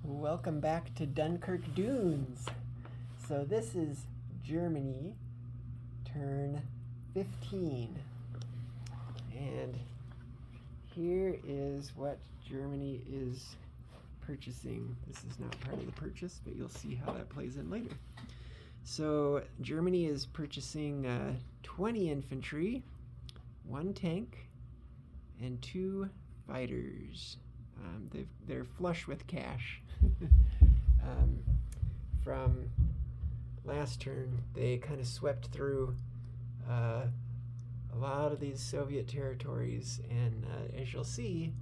Welcome back to Dunkirk Dunes. So this is Germany, turn 15. And here is what Germany is purchasing. This is not part of the purchase, but you'll see how that plays in later. So Germany is purchasing 20 infantry, 1 tank, and 2 fighters. They're flush with cash. From last turn, they kind of swept through a lot of these Soviet territories, and as you'll see,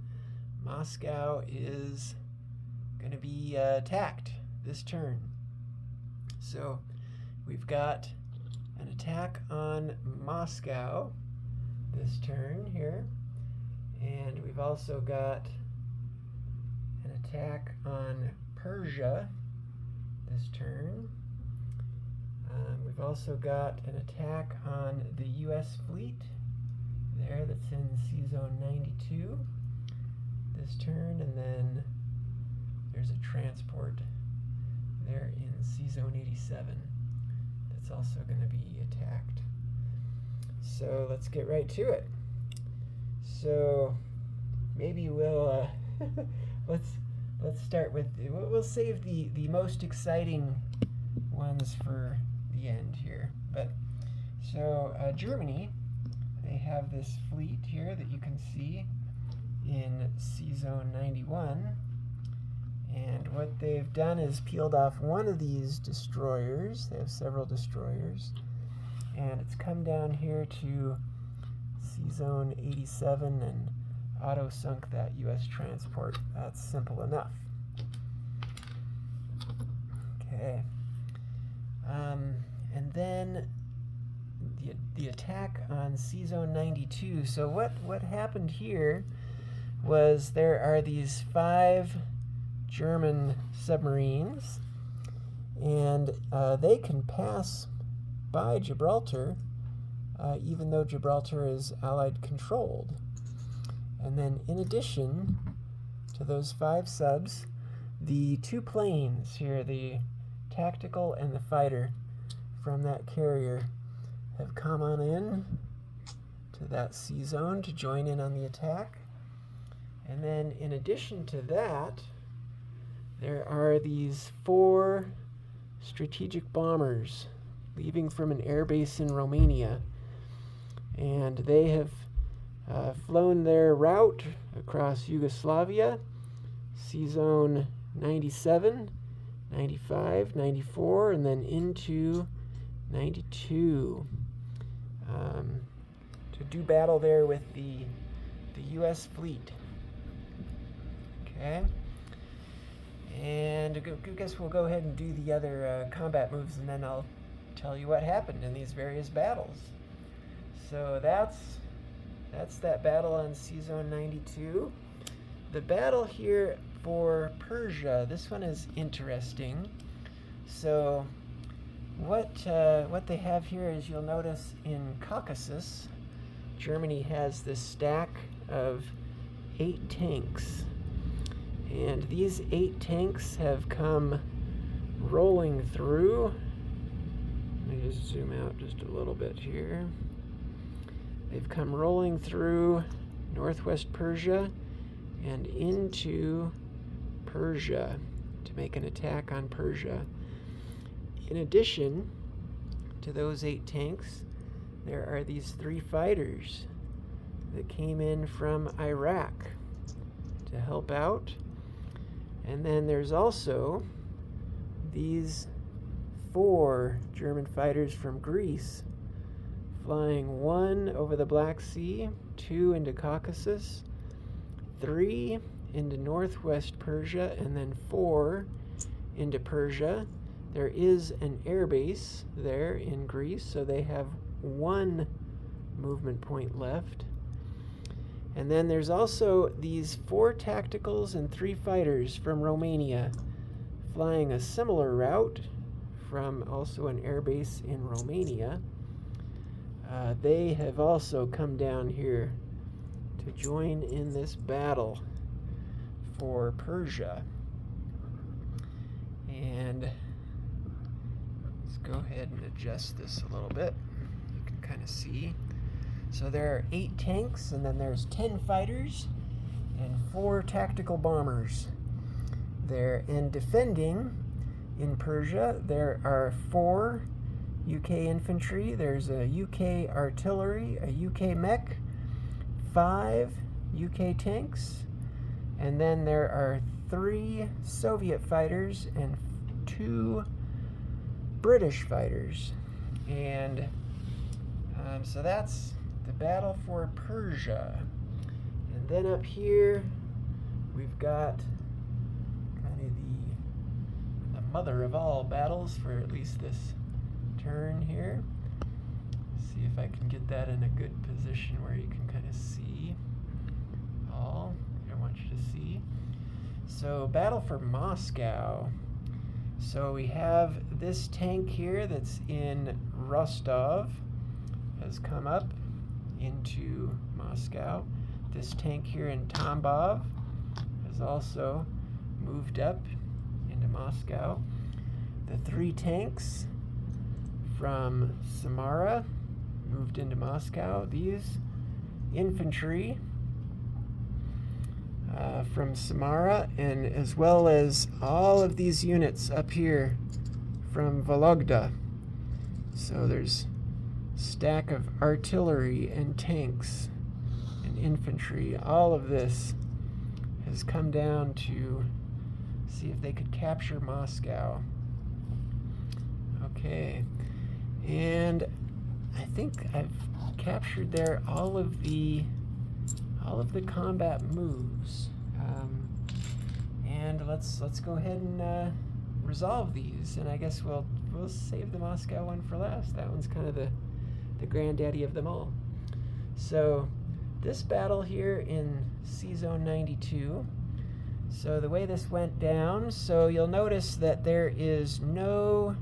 Moscow is going to be attacked this turn. So we've got an attack on Moscow this turn here, and we've also got an attack on Persia this turn. We've also got an attack on the U.S. fleet there that's in Sea Zone 92 this turn, and then there's a transport there in Sea Zone 87 that's also going to be attacked. So let's get right to it. So maybe we'll let's start with, we'll save the most exciting ones for the end here. But so Germany, they have this fleet here that you can see in Sea Zone 91, and what they've done is peeled off one of these destroyers. They have several destroyers, and it's come down here to Sea Zone 87 and auto-sunk that U.S. transport. That's simple enough. Okay. And then the attack on Sea Zone 92. So what happened here was there are these 5 German submarines, and they can pass by Gibraltar even though Gibraltar is Allied controlled. And then in addition to those 5 subs, the 2 planes here, the tactical and the fighter from that carrier, have come on in to that sea zone to join in on the attack. And then in addition to that, there are these 4 strategic bombers leaving from an airbase in Romania, and they have flown their route across Yugoslavia, Sea Zone 97, 95, 94, and then into 92 to do battle there with the U.S. fleet. Okay. And I guess we'll go ahead and do the other combat moves, and then I'll tell you what happened in these various battles. So that's that battle on Sea Zone 92. The battle here for Persia, this one is interesting. So what they have here is, you'll notice in Caucasus, Germany has this stack of 8 tanks. And these 8 tanks have come rolling through. Let me just zoom out just a little bit here. They've come rolling through northwest Persia and into Persia to make an attack on Persia. In addition to those 8 tanks, there are these 3 fighters that came in from Iraq to help out. And then there's also these 4 German fighters from Greece, flying 1 over the Black Sea, 2 into Caucasus, 3 into northwest Persia, and then 4 into Persia. There is an airbase there in Greece, so they have 1 movement point left. And then there's also these 4 tacticals and 3 fighters from Romania, flying a similar route from also an airbase in Romania. They have also come down here to join in this battle for Persia. And let's go ahead and adjust this a little bit. You can kind of see. So there are 8 tanks, and then there's 10 fighters and 4 tactical bombers. There, and defending in Persia, there are 4 UK infantry, there's a UK artillery, a UK mech, 5 UK tanks, and then there are 3 Soviet fighters and 2 British fighters. And so that's the battle for Persia. And then up here we've got kind of the mother of all battles for at least this turn here. See if I can get that in a good position where you can kind of see all I want you to see. So battle for Moscow. So we have this tank here that's in Rostov has come up into Moscow. This tank here in Tambov has also moved up into Moscow. The 3 tanks from Samara moved into Moscow. These infantry from Samara, and as well as all of these units up here from Vologda. So there's a stack of artillery and tanks and infantry. All of this has come down to see if they could capture Moscow. Okay, and I think I've captured there all of the combat moves. And let's go ahead and resolve these. And I guess we'll save the Moscow one for last. That one's kind of the granddaddy of them all. So this battle here in C-Zone 92. So the way this went down, so you'll notice that there is no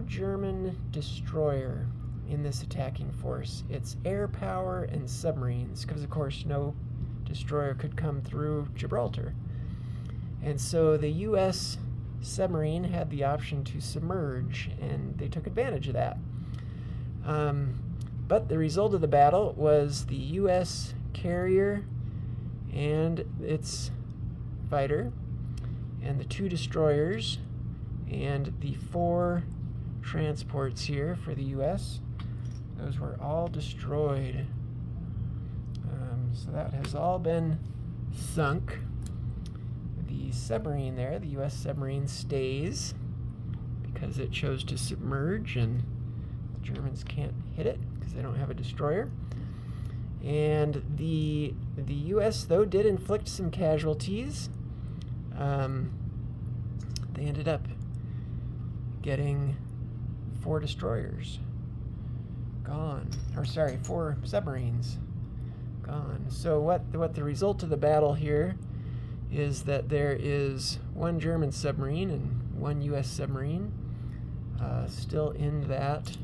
German destroyer in this attacking force. It's air power and submarines, because of course no destroyer could come through Gibraltar. And so the US submarine had the option to submerge, and they took advantage of that. But the result of the battle was the US carrier and its fighter, and the 2 destroyers, and the 4 transports here for the US. Those were all destroyed. So that has all been sunk. The submarine there, the US submarine, stays because it chose to submerge, and the Germans can't hit it because they don't have a destroyer. And the US, though, did inflict some casualties. They ended up getting 4 destroyers gone. Or sorry, 4 submarines gone. So what the result of the battle here is that there is 1 German submarine and 1 US submarine still in that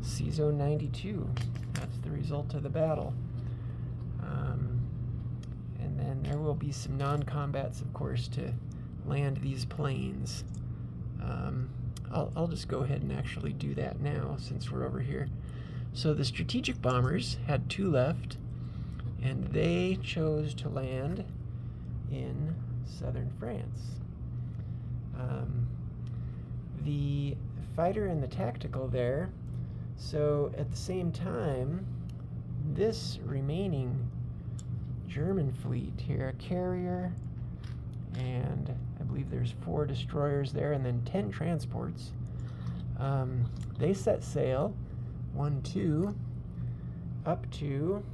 C-Zone 92. That's the result of the battle. And then there will be some non-combats, of course, to land these planes. I'll just go ahead and actually do that now since we're over here. So the strategic bombers had 2 left, and they chose to land in southern France. The fighter and the tactical there, so at the same time, this remaining German fleet here, a carrier, and I believe there's 4 destroyers there, and then 10 transports. They set sail, 1, 2, up to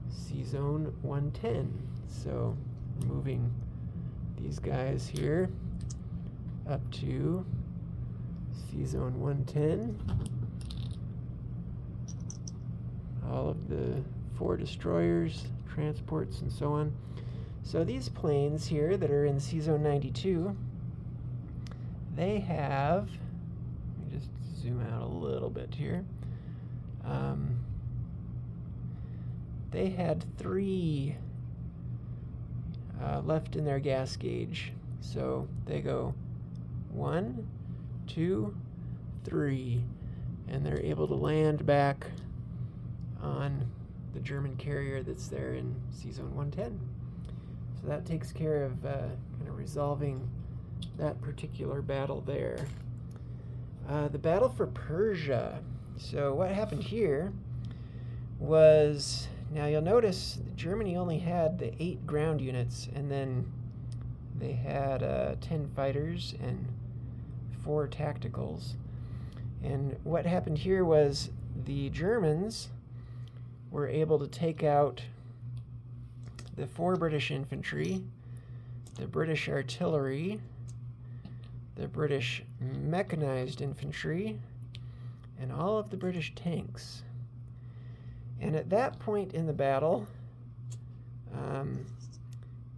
C-Zone 110. So moving these guys here up to C-Zone 110. All of the 4 destroyers, transports, and so on. So these planes here that are in C-Zone 92, they have, let me just zoom out a little bit here. They had 3 left in their gas gauge. So they go 1, 2, 3, and they're able to land back on the German carrier that's there in Sea Zone 110. So that takes care of kind of resolving that particular battle there. The battle for Persia. So what happened here was, now you'll notice Germany only had the 8 ground units, and then they had 10 fighters and 4 tacticals. And what happened here was the Germans were able to take out the 4 British infantry, the British artillery, the British mechanized infantry, and all of the British tanks. And at that point in the battle,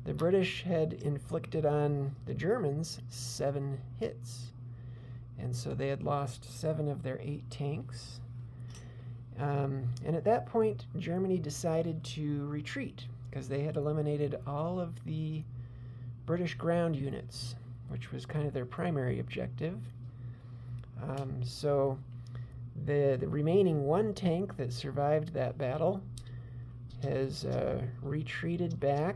the British had inflicted on the Germans 7 hits. And so they had lost 7 of their 8 tanks. And at that point, Germany decided to retreat because they had eliminated all of the British ground units, which was kind of their primary objective. So the remaining 1 tank that survived that battle has retreated back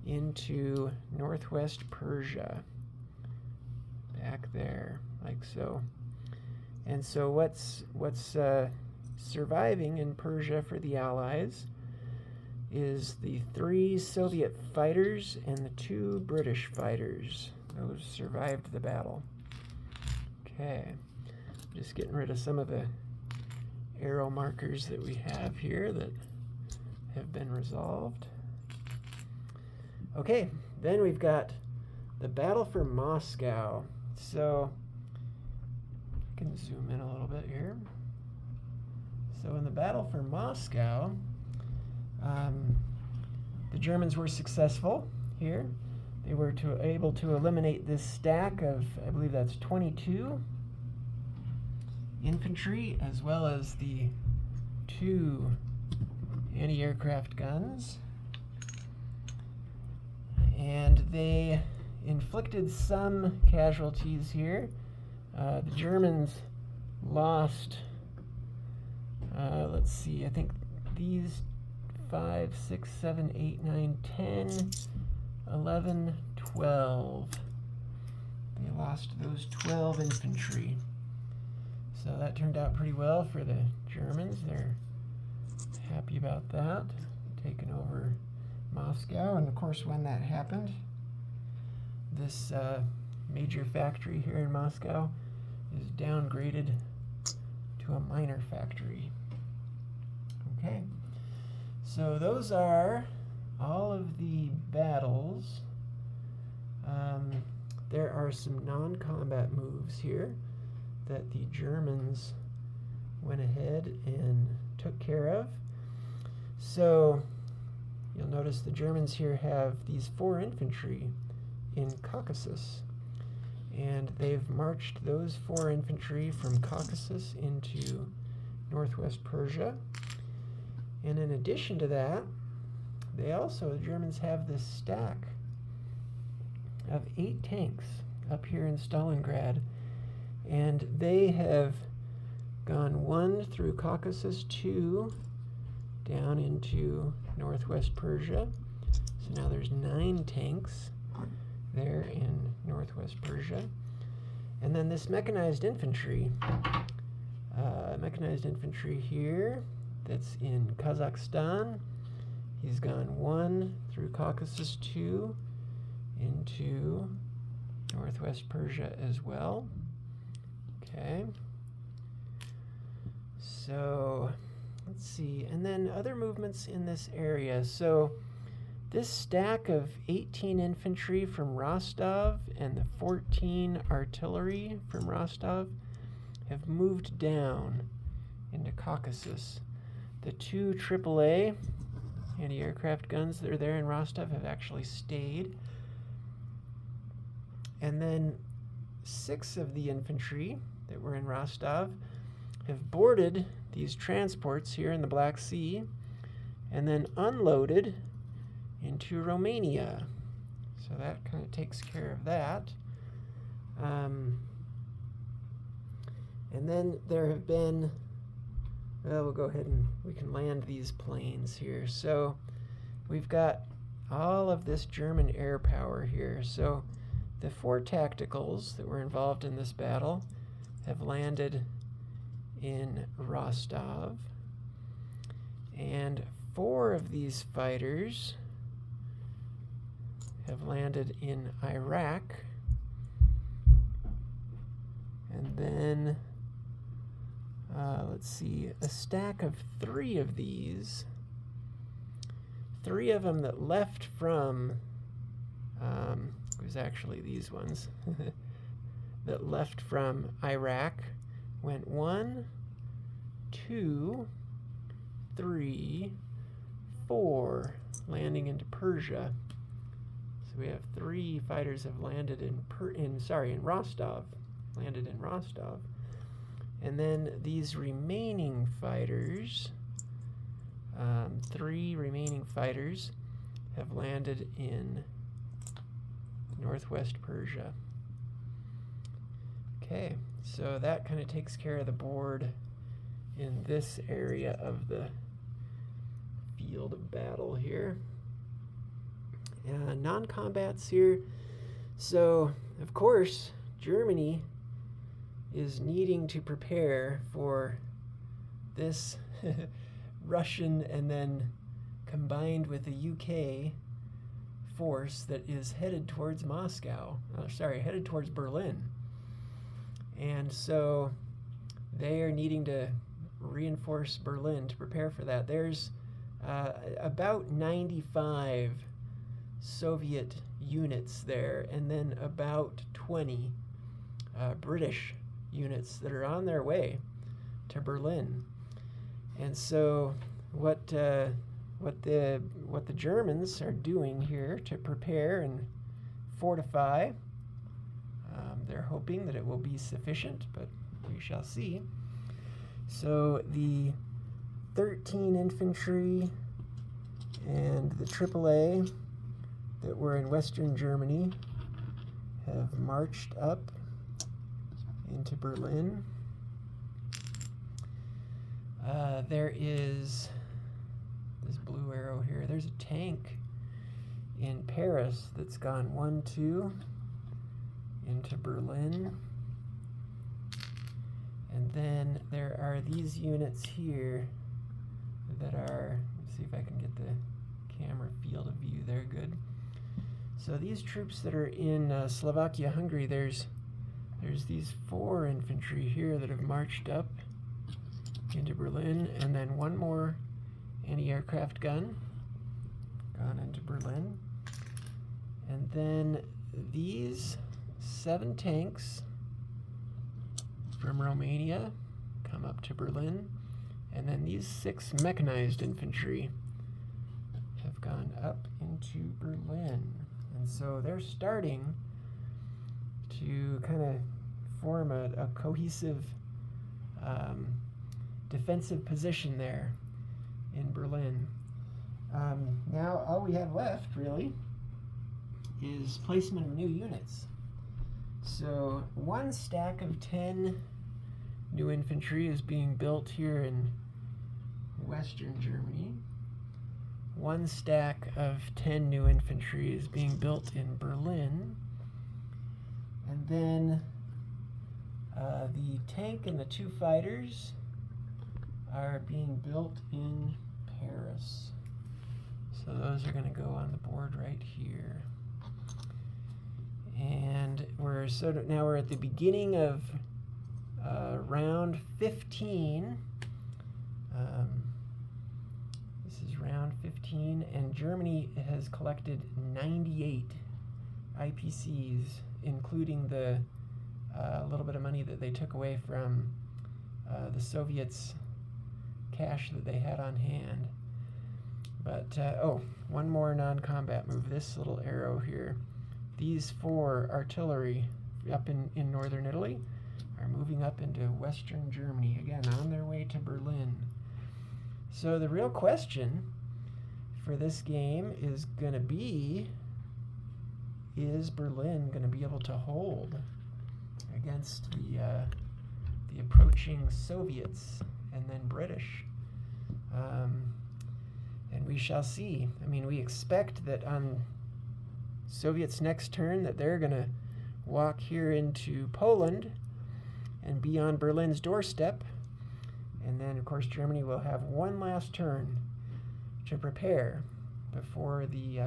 into northwest Persia. Back there, like so. And so what's surviving in Persia for the Allies is the 3 Soviet fighters and the 2 British fighters. Those survived the battle. Okay, just getting rid of some of the arrow markers that we have here that have been resolved. Okay, then we've got the battle for Moscow. So I can zoom in a little bit here. So in the battle for Moscow, the Germans were successful here. They were able to eliminate this stack of, I believe that's 22 infantry, as well as the 2 anti-aircraft guns. And they inflicted some casualties here. The Germans lost, let's see, I think these 5, 6, 7, 8, 9, 10, 11, 12. They lost those 12 infantry. So that turned out pretty well for the Germans. They're happy about that, taking over Moscow. And of course, when that happened, this major factory here in Moscow is downgraded to a minor factory. Okay, so those are all of the battles. There are some non-combat moves here that the Germans went ahead and took care of. So you'll notice the Germans here have these 4 infantry in Caucasus, and they've marched those 4 infantry from Caucasus into northwest Persia. And in addition to that, the Germans have this stack of 8 tanks up here in Stalingrad, and they have gone 1 through Caucasus, 2 down into northwest Persia. So now there's 9 tanks there in northwest Persia. And then this mechanized infantry here that's in Kazakhstan. He's gone 1 through Caucasus, 2 into northwest Persia as well. Okay. So let's see. And then other movements in this area. So this stack of 18 infantry from Rostov and the 14 artillery from Rostov have moved down into Caucasus. The 2 AAA anti-aircraft guns that are there in Rostov have actually stayed. And then 6 of the infantry that were in Rostov have boarded these transports here in the Black Sea and then unloaded into Romania. So that kind of takes care of that. And then there have been, well, we'll go ahead and we can land these planes here. So we've got all of this German air power here. So the 4 tacticals that were involved in this battle have landed in Rostov. And 4 of these fighters have landed in Iraq. And then, let's see, a stack of 3 of these. 3 of them that left from, it was actually these ones, that left from Iraq, went 1, 2, 3, 4, landing into Persia. So we have 3 fighters have landed in Rostov, landed in Rostov. And then these remaining fighters, 3 remaining fighters have landed in northwest Persia. Okay, so that kind of takes care of the board in this area of the field of battle here. Non-combats here. So, of course, Germany is needing to prepare for this Russian and then combined with the UK force that is headed towards headed towards Berlin. And so they are needing to reinforce Berlin to prepare for that. There's about 95 Soviet units there, and then about 20 British units that are on their way to Berlin. And so what the Germans are doing here to prepare and fortify, they're hoping that it will be sufficient, but we shall see. So the 13 infantry and the AAA that were in Western Germany have marched up into Berlin. There is this blue arrow here. There's a tank in Paris that's gone 1-2 into Berlin. And then there are these units here that are, let's see if I can get the camera field of view there, good. So these troops that are in Slovakia, Hungary, there's these 4 infantry here that have marched up into Berlin, and then 1 more anti-aircraft gun gone into Berlin. And then these 7 tanks from Romania come up to Berlin, and then these 6 mechanized infantry have gone up into Berlin. And so they're starting to kind of form a cohesive defensive position there in Berlin. Now all we have left really is placement of new units. So 1 stack of 10 new infantry is being built here in Western Germany. 1 stack of 10 new infantry is being built in Berlin. And then the tank and the 2 fighters are being built in Paris. So those are going to go on the board right here. And now we're at the beginning of round 15. This is round 15, and Germany has collected 98 IPCs, including the little bit of money that they took away from the Soviets' cash that they had on hand. But, 1 more non-combat move. This little arrow here. These 4 artillery up in northern Italy are moving up into western Germany, again, on their way to Berlin. So the real question for this game is going to be, is Berlin going to be able to hold against the approaching Soviets and then British? And we shall see. I mean, we expect that on Soviets' next turn that they're going to walk here into Poland and be on Berlin's doorstep. And then, of course, Germany will have one last turn to prepare before the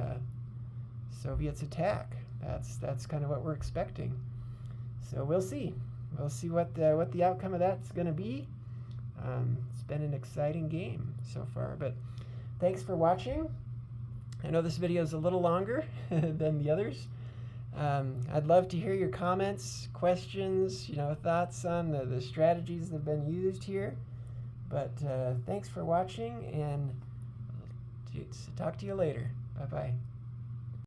Soviets attack. That's kind of what we're expecting. So we'll see. We'll see what the outcome of that's going to be. It's been an exciting game so far. But thanks for watching. I know this video is a little longer than the others. I'd love to hear your comments, questions, thoughts on the strategies that have been used here. But thanks for watching, and talk to you later. Bye-bye.